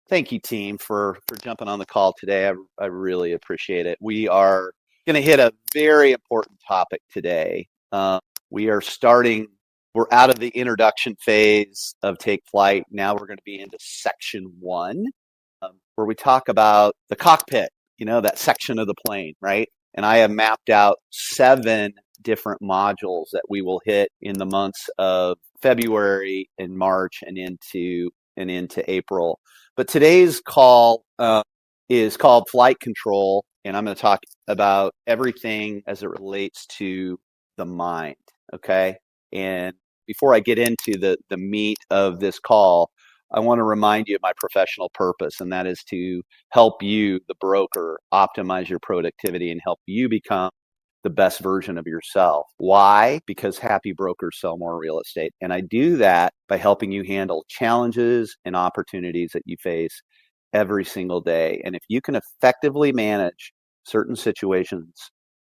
Thank you, team, for jumping on the call today. I really appreciate it. We are going to hit a very important topic today. We are starting, we're out of the introduction phase of Take Flight. Now we're going to be into section one, where we talk about the cockpit, that section of the plane, right? And I have mapped out 7 different modules that we will hit in the months of February and March and into April. But today's call is called Flight Control, and I'm going to talk about everything as it relates to the mind. Okay, and before I get into the meat of this call, I want to remind you of my professional purpose, and that is to help you, the broker, optimize your productivity and help you become the best version of yourself. Why? Because happy brokers sell more real estate. And I do that by helping you handle challenges and opportunities that you face every single day. And if you can effectively manage certain situations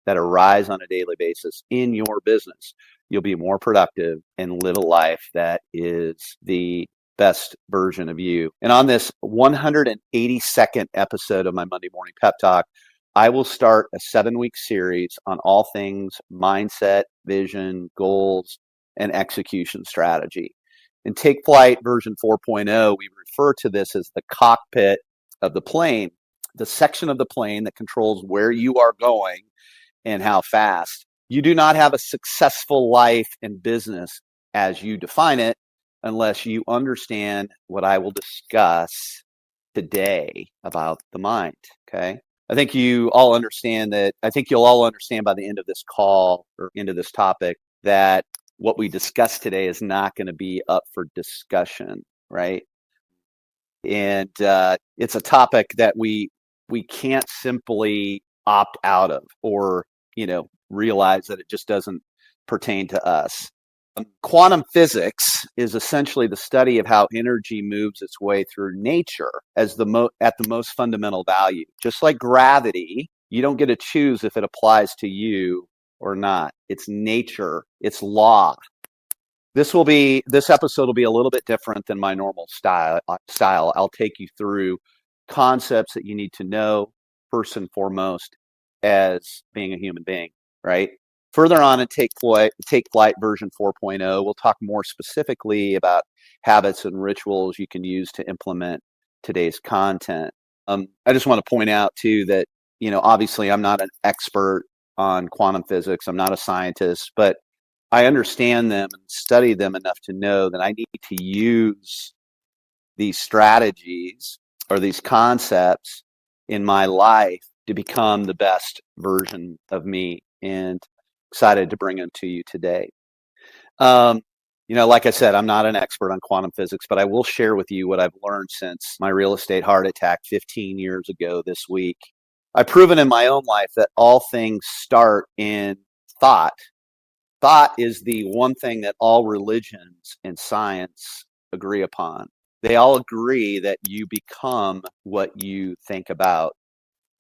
that arise on a daily basis in your business, you'll be more productive and live a life that is the best version of you. And on this 182nd episode of my Monday Morning Pep Talk, I will start a 7-week series on all things mindset, vision, goals, and execution strategy. In Take Flight version 4.0, we refer to this as the cockpit of the plane, the section of the plane that controls where you are going and how fast. You do not have a successful life and business as you define it unless you understand what I will discuss today about the mind, okay? I think you all understand that. I think you'll all understand by the end of this call or into this topic that what we discuss today is not going to be up for discussion, right? And it's a topic that we can't simply opt out of or realize that it just doesn't pertain to us. Quantum physics is essentially the study of how energy moves its way through nature as at the most fundamental value. Just like gravity, you don't get to choose if it applies to you or not. It's nature, it's law. This episode will be a little bit different than my normal style. I'll take you through concepts that you need to know first and foremost as being a human being, right? Further on in Take Flight version 4.0, we'll talk more specifically about habits and rituals you can use to implement today's content. I just want to point out too that, obviously I'm not an expert on quantum physics. I'm not a scientist, but I understand them and study them enough to know that I need to use these strategies or these concepts in my life to become the best version of me. And excited to bring them to you today. Like I said, I'm not an expert on quantum physics, but I will share with you what I've learned since my real estate heart attack 15 years ago this week. I've proven in my own life that all things start in thought. Thought is the one thing that all religions and science agree upon. They all agree that you become what you think about.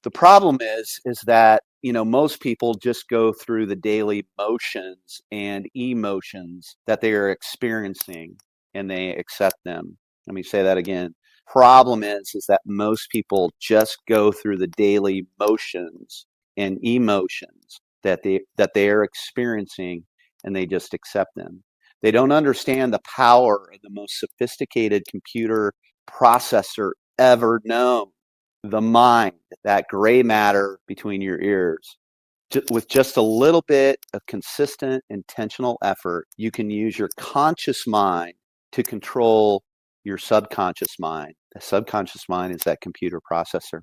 The problem is that most people just go through the daily motions and emotions that they are experiencing and they accept them. Let me say that again. Problem is that most people just go through the daily motions and emotions that they are experiencing and they just accept them. They don't understand the power of the most sophisticated computer processor ever known. The mind, that gray matter between your ears. With just a little bit of consistent, intentional effort, you can use your conscious mind to control your subconscious mind. The subconscious mind is that computer processor.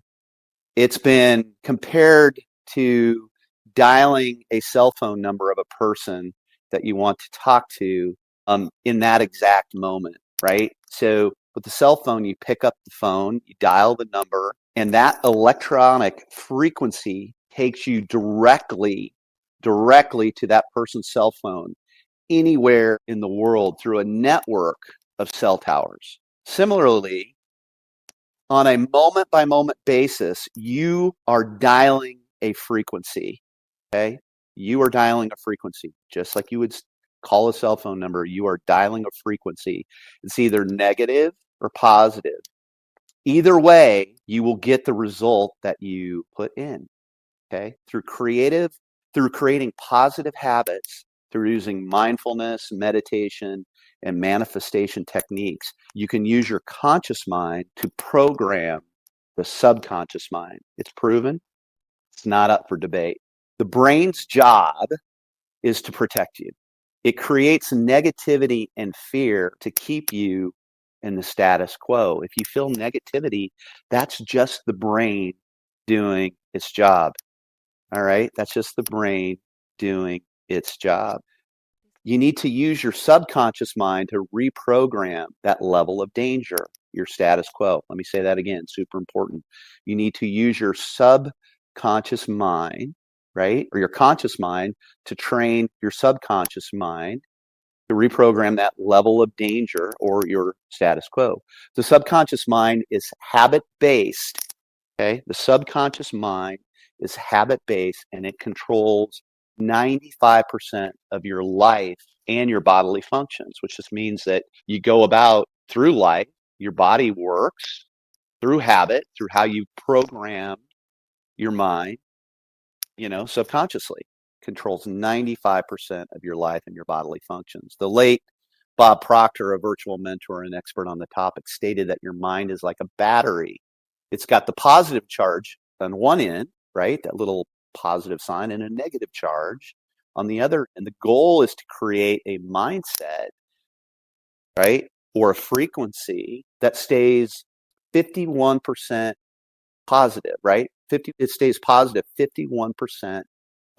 It's been compared to dialing a cell phone number of a person that you want to talk to in that exact moment, right? So with the cell phone, you pick up the phone, you dial the number, and that electronic frequency takes you directly to that person's cell phone anywhere in the world through a network of cell towers. Similarly, on a moment by moment basis, you are dialing a frequency, okay? You are dialing a frequency, just like you would call a cell phone number. You are dialing a frequency. It's either negative or positive. Either way, you will get the result that you put in. Okay, through creating positive habits, through using mindfulness, meditation, and manifestation techniques, you can use your conscious mind to program the subconscious mind. It's proven. It's not up for debate. The brain's job is to protect you. It creates negativity and fear to keep you in the status quo. If you feel negativity, that's just the brain doing its job. All right. That's just the brain doing its job. You need to use your subconscious mind to reprogram that level of danger, your status quo. Let me say that again, super important. You need to use your subconscious mind, right? Or your conscious mind to train your subconscious mind to reprogram that level of danger or your status quo. The subconscious mind is habit based. Okay. The subconscious mind is habit based and it controls 95% of your life and your bodily functions, which just means that you go about through life, your body works through habit, through how you program your mind, subconsciously controls 95% of your life and your bodily functions. The late Bob Proctor, a virtual mentor and expert on the topic, stated that your mind is like a battery. It's got the positive charge on one end, right? That little positive sign, and a negative charge on the other. And the goal is to create a mindset, right? Or a frequency that stays 51% positive, right? It stays positive 51%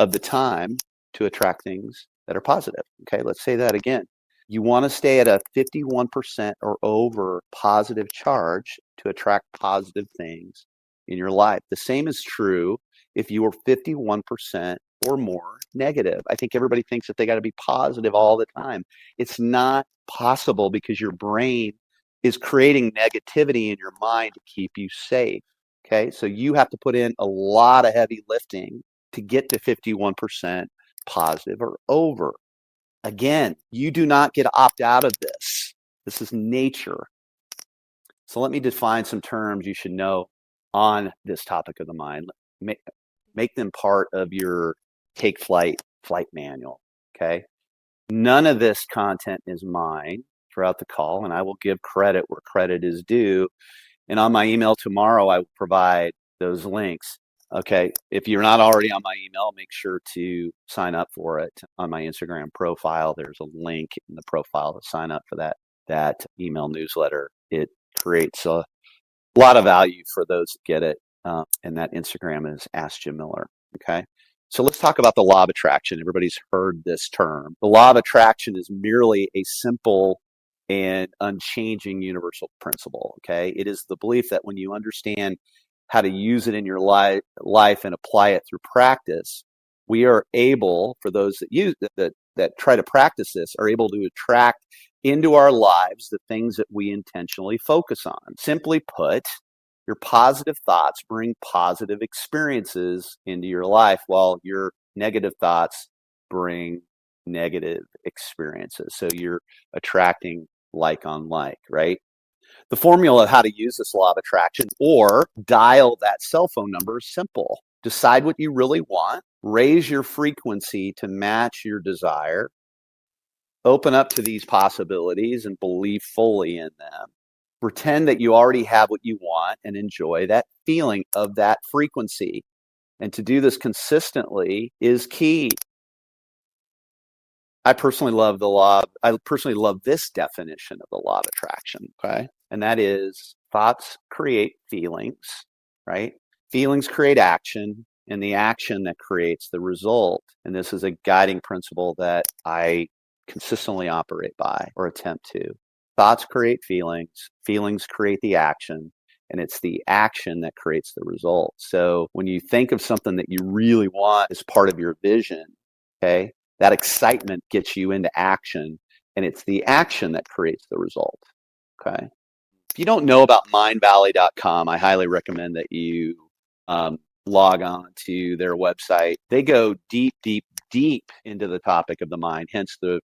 of the time to attract things that are positive. Okay, let's say that again. You want to stay at a 51% or over positive charge to attract positive things in your life. The same is true if you are 51% or more negative. I think everybody thinks that they got to be positive all the time. It's not possible because your brain is creating negativity in your mind to keep you safe. Okay, so you have to put in a lot of heavy lifting to get to 51% positive or over. Again, you do not get to opt out of this. This is nature. So let me define some terms you should know on this topic of the mind. Make them part of your Take Flight manual. Okay. None of this content is mine throughout the call, and I will give credit where credit is due. And on my email tomorrow, I will provide those links. Okay, if you're not already on my email, make sure to sign up for it on my Instagram profile. There's a link in the profile to sign up for that email newsletter. It creates a lot of value for those that get it. And that Instagram is Ask Jim Miller. Okay, so let's talk about the law of attraction. Everybody's heard this term. The law of attraction is merely a simple and unchanging universal principle. Okay, it is the belief that when you understand how to use it in your life and apply it through practice, we are able, for those that try to practice this, are able to attract into our lives the things that we intentionally focus on. Simply put, your positive thoughts bring positive experiences into your life, while your negative thoughts bring negative experiences. So you're attracting like on like, right? The formula of how to use this law of attraction or dial that cell phone number is simple. Decide what you really want, raise your frequency to match your desire, open up to these possibilities and believe fully in them. Pretend that you already have what you want and enjoy that feeling of that frequency. And to do this consistently is key. I personally love this definition of the law of attraction, okay? And that is thoughts create feelings, right? Feelings create action, and the action that creates the result. And this is a guiding principle that I consistently operate by or attempt to. Thoughts create feelings, feelings create the action, and it's the action that creates the result. So when you think of something that you really want as part of your vision, okay, that excitement gets you into action, and it's the action that creates the result. Okay. If you don't know about mindvalley.com, I highly recommend that you log on to their website. They go deep, deep, deep into the topic of the mind, hence the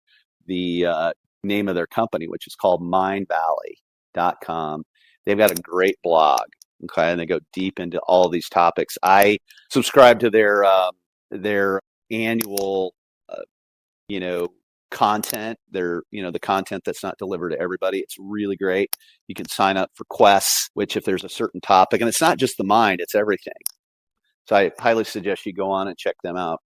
name of their company, which is called mindvalley.com. They've got a great blog. Okay, and they go deep into all these topics. I subscribe to their annual, you know, content. Their, the content that's not delivered to everybody. It's really great. You can sign up for quests, which if there's a certain topic, and it's not just the mind, it's everything. So I highly suggest you go on and check them out.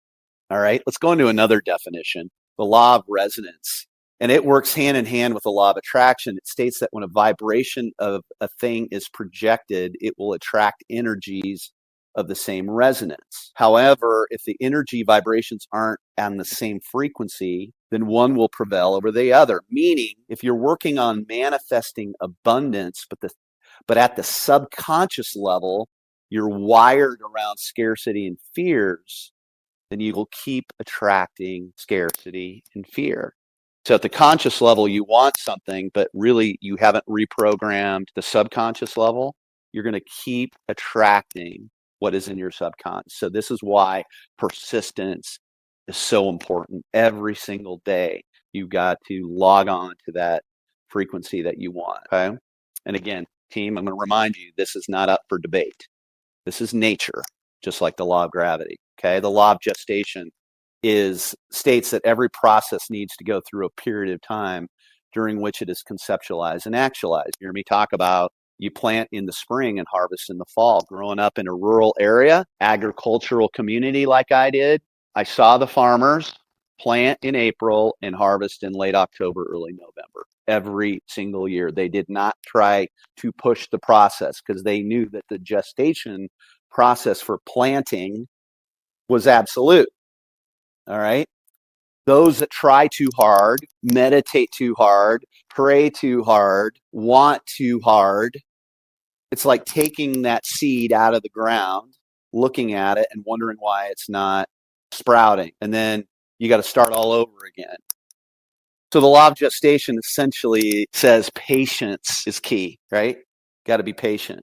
All right, let's go into another definition, the law of resonance. And it works hand in hand with the law of attraction. It states that when a vibration of a thing is projected, it will attract energies of the same resonance. However, if the energy vibrations aren't on the same frequency, then one will prevail over the other. Meaning, if you're working on manifesting abundance, but at the subconscious level, you're wired around scarcity and fears, then you will keep attracting scarcity and fear. So at the conscious level, you want something, but really you haven't reprogrammed the subconscious level. You're going to keep attracting what is in your subconscious. So this is why persistence is so important. Every single day, you've got to log on to that frequency that you want. Okay. And again, team, I'm going to remind you, this is not up for debate. This is nature, just like the law of gravity. Okay. The law of gestation states that every process needs to go through a period of time during which it is conceptualized and actualized. You hear me talk about you plant in the spring and harvest in the fall. Growing up in a rural area, agricultural community like I did, I saw the farmers plant in April and harvest in late October, early November. Every single year. They did not try to push the process because they knew that the gestation process for planting was absolute. All right. Those that try too hard, meditate too hard, pray too hard, want too hard, it's like taking that seed out of the ground, looking at it and wondering why it's not sprouting. And then you got to start all over again. So the law of gestation essentially says patience is key, right? Got to be patient.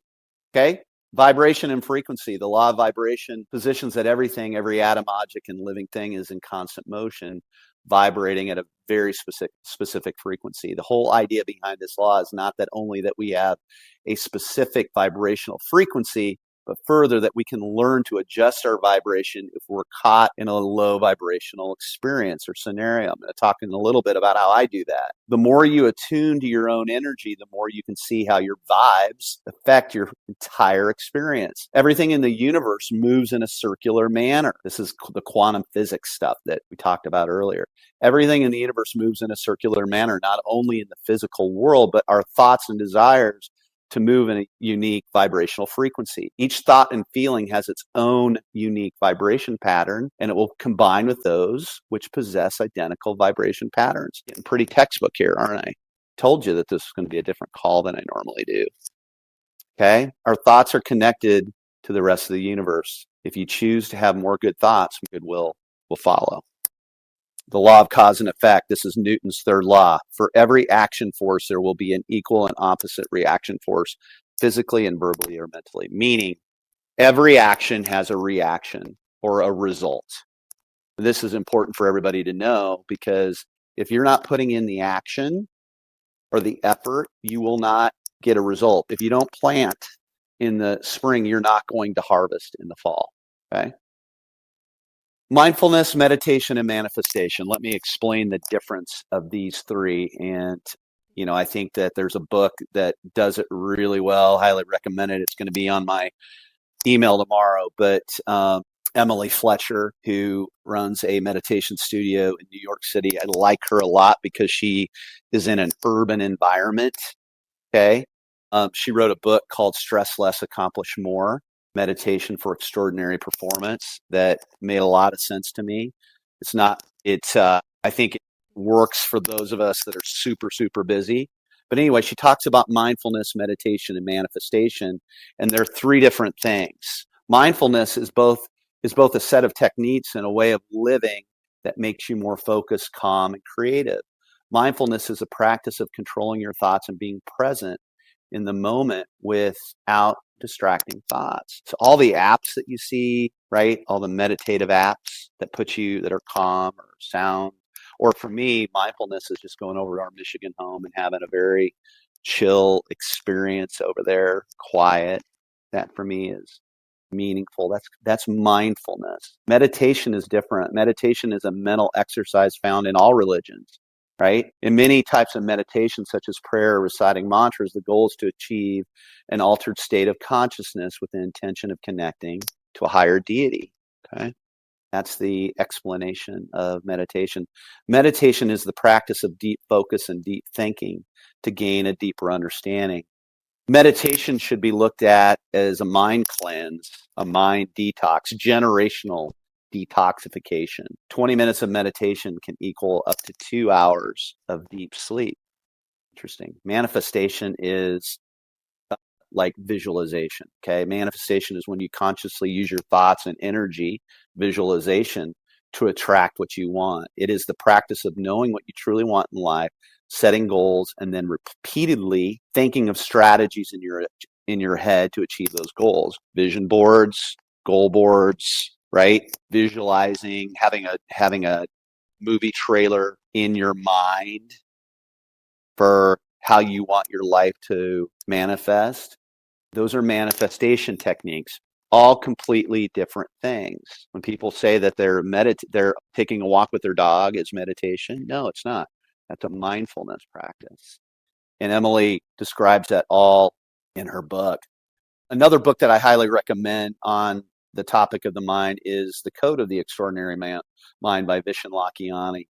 Okay. Vibration and frequency. The law of vibration positions that everything, every atom, object, and living thing is in constant motion, vibrating at a very specific frequency. The whole idea behind this law is not that only that we have a specific vibrational frequency, but further that we can learn to adjust our vibration if we're caught in a low vibrational experience or scenario. I'm going to talk in a little bit about how I do that. The more you attune to your own energy, the more you can see how your vibes affect your entire experience. Everything in the universe moves in a circular manner. This is the quantum physics stuff that we talked about earlier. Everything in the universe moves in a circular manner, not only in the physical world, but our thoughts and desires to move in a unique vibrational frequency. Each thought and feeling has its own unique vibration pattern, and it will combine with those which possess identical vibration patterns. Getting pretty textbook here, aren't I? Told you that this is going to be a different call than I normally do. Okay? Our thoughts are connected to the rest of the universe. If you choose to have more good thoughts, goodwill will follow. The law of cause and effect. This is Newton's third law. For every action force, there will be an equal and opposite reaction force, physically and verbally or mentally. Meaning, every action has a reaction or a result. This is important for everybody to know because if you're not putting in the action or the effort, you will not get a result. If you don't plant in the spring, you're not going to harvest in the fall. Okay? Mindfulness, meditation, and manifestation. Let me explain the difference of these three. And, I think that there's a book that does it really well. Highly recommend it. It's going to be on my email tomorrow. But Emily Fletcher, who runs a meditation studio in New York City, I like her a lot because she is in an urban environment. Okay. She wrote a book called Stress Less, Accomplish More. Meditation for Extraordinary Performance that made a lot of sense to me. I think it works for those of us that are super, super busy. But anyway, she talks about mindfulness, meditation, and manifestation, and they're three different things. Mindfulness is both a set of techniques and a way of living that makes you more focused, calm, and creative. Mindfulness is a practice of controlling your thoughts and being present in the moment without distracting thoughts. So all the apps that you see, right? All the meditative apps that are calm or sound Or for me, mindfulness is just going over to our Michigan home and having a very chill experience over there, quiet. That for me is meaningful. That's mindfulness. Meditation is different. Meditation is a mental exercise found in all religions, right? In many types of meditation, such as prayer, reciting mantras, the goal is to achieve an altered state of consciousness with the intention of connecting to a higher deity. Okay. That's the explanation of meditation. Meditation is the practice of deep focus and deep thinking to gain a deeper understanding. Meditation should be looked at as a mind cleanse, a mind detox, generational detoxification. 20 minutes of meditation can equal up to 2 hours of deep sleep. Interesting. Manifestation is like visualization. Okay. Manifestation is when you consciously use your thoughts and energy, visualization, to attract what you want. It is the practice of knowing what you truly want in life, setting goals, and then repeatedly thinking of strategies in your head to achieve those goals. Vision boards, goal boards, right? Visualizing, having a movie trailer in your mind for how you want your life to manifest. Those are manifestation techniques, all completely different things. When people say that they're taking a walk with their dog is meditation, no, it's not. That's a mindfulness practice. And Emily describes that all in her book. Another book that I highly recommend on the topic of the mind is The Code of the Extraordinary Mind by Vishen Lakhiani.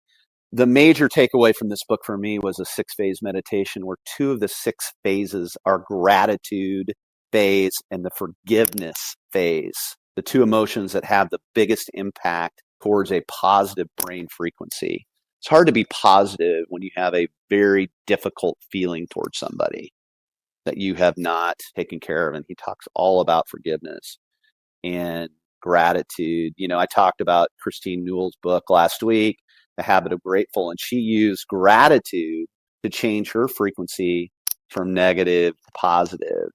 The major takeaway from this book for me was a 6-phase meditation where 2 of the 6 phases are gratitude phase and the forgiveness phase, the 2 emotions that have the biggest impact towards a positive brain frequency. It's hard to be positive when you have a very difficult feeling towards somebody that you have not taken care of. And he talks all about forgiveness and gratitude. You know, I talked about Christine Newell's book last week, The Habit of Grateful, and she used gratitude to change her frequency from negative to positive.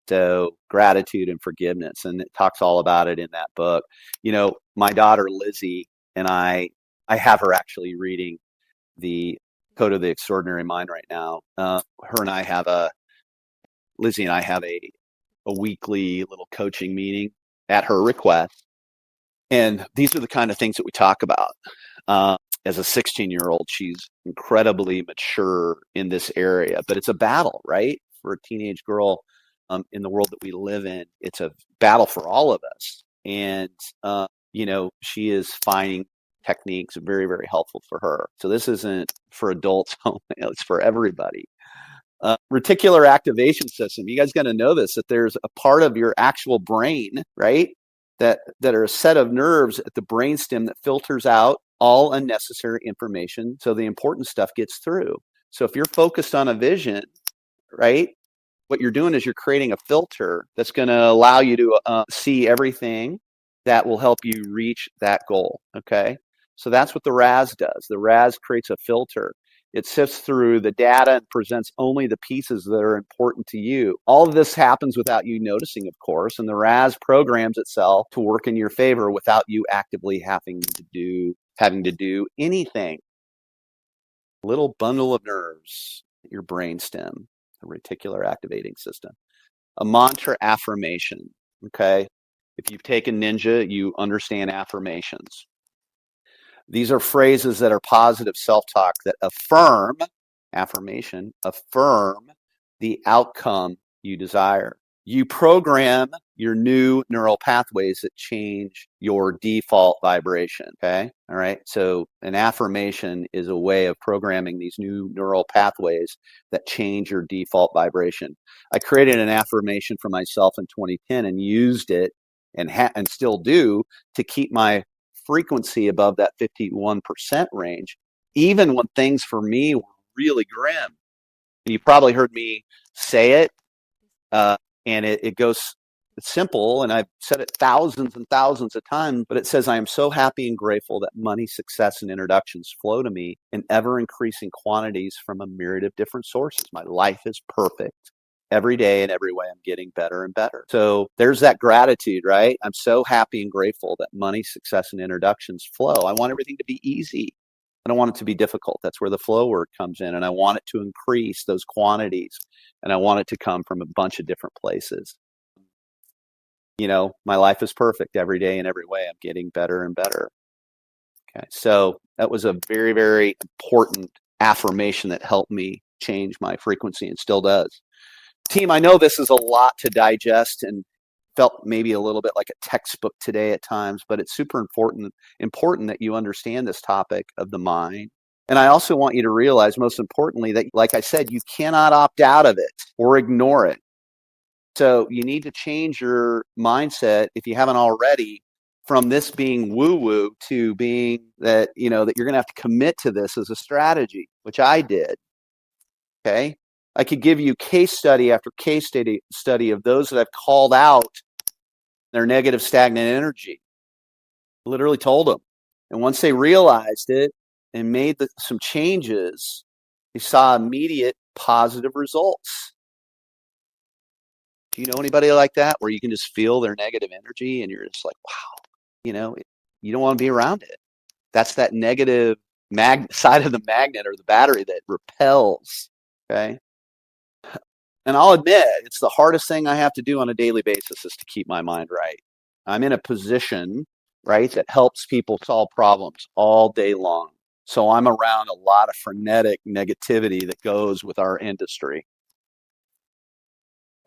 So gratitude and forgiveness, and it talks all about it in that book. You know, my daughter Lizzie and I have her actually reading the Code of the Extraordinary Mind right now. Lizzie and I have a weekly little coaching meeting at her request. And these are the kind of things that we talk about. As a 16-year-old, she's incredibly mature in this area, but it's a battle, right? For a teenage girl in the world that we live in, it's a battle for all of us. And, you know, she is finding techniques very, very helpful for her. So this isn't for adults only, it's for everybody. Reticular activation system. You guys got to know this, that there's a part of your actual brain, right? That are a set of nerves at the brainstem that filters out all unnecessary information so the important stuff gets through. So if you're focused on a vision, right, what you're doing is you're creating a filter that's going to allow you to see everything that will help you reach that goal. Okay. So that's what the RAS does. The RAS creates a filter. It sifts through the data and presents only the pieces that are important to you. All of this happens without you noticing, of course, and the RAS programs itself to work in your favor without you actively having to do anything. A little bundle of nerves at your brainstem, the reticular activating system. A mantra affirmation, okay? If you've taken Ninja, you understand affirmations. These are phrases that are positive self-talk that affirm the outcome you desire. You program your new neural pathways that change your default vibration, okay? All right, so an affirmation is a way of programming these new neural pathways that change your default vibration. I created an affirmation for myself in 2010 and used it and still do to keep my frequency above that 51% range, even when things for me were really grim. You probably heard me say it, and it goes, it's simple, and I've said it thousands and thousands of times, but it says, I am so happy and grateful that money, success, and introductions flow to me in ever-increasing quantities from a myriad of different sources. My life is perfect. Every day and every way, I'm getting better and better. So there's that gratitude, right? I'm so happy and grateful that money, success, and introductions flow. I want everything to be easy. I don't want it to be difficult. That's where the flow word comes in. And I want it to increase those quantities. And I want it to come from a bunch of different places. My life is perfect every day in every way. I'm getting better and better. Okay. So that was a very, very important affirmation that helped me change my frequency and still does. Team, I know this is a lot to digest and felt maybe a little bit like a textbook today at times, but it's super important that you understand this topic of the mind. And I also want you to realize, most importantly, that, like I said, you cannot opt out of it or ignore it. So you need to change your mindset, if you haven't already, from this being woo-woo to being that, that you're going to have to commit to this as a strategy, which I did. Okay. I could give you case study after case study of those that I've called out their negative stagnant energy. Literally told them. And once they realized it and made some changes, they saw immediate positive results. Do you know anybody like that, where you can just feel their negative energy and you're just like, wow, you don't want to be around it. That's that negative side of the magnet or the battery that repels. Okay. And I'll admit, it's the hardest thing I have to do on a daily basis is to keep my mind right. I'm in a position, right, that helps people solve problems all day long. So I'm around a lot of frenetic negativity that goes with our industry.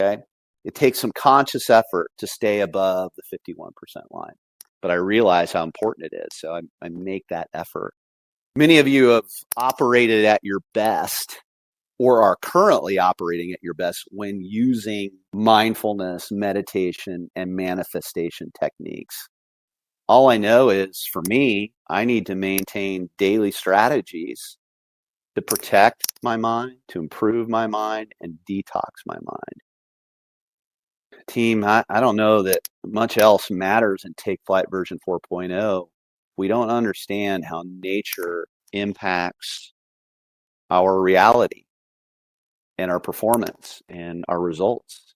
Okay. It takes some conscious effort to stay above the 51% line, but I realize how important it is. So I make that effort. Many of you have operated at your best or are currently operating at your best when using mindfulness, meditation, and manifestation techniques. All I know is, for me, I need to maintain daily strategies to protect my mind, to improve my mind, and detox my mind. Team, I don't know that much else matters in Take Flight version 4.0. We don't understand how nature impacts our reality and our performance and our results.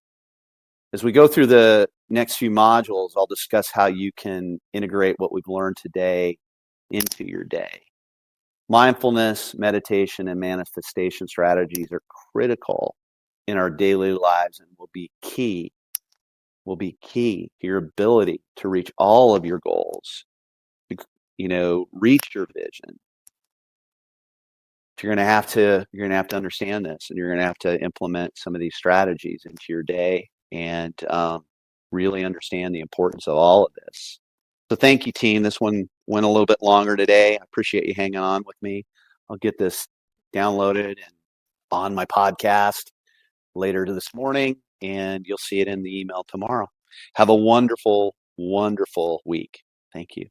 As we go through the next few modules, I'll discuss how you can integrate what we've learned today into your day. Mindfulness, meditation, and manifestation strategies are critical in our daily lives and will be key to your ability to reach all of your goals, reach your vision. You're going to have to understand this, and you're going to have to implement some of these strategies into your day and really understand the importance of all of this. So thank you, team. This one went a little bit longer today. I appreciate you hanging on with me. I'll get this downloaded and on my podcast later this morning, and you'll see it in the email tomorrow. Have a wonderful, wonderful week. Thank you.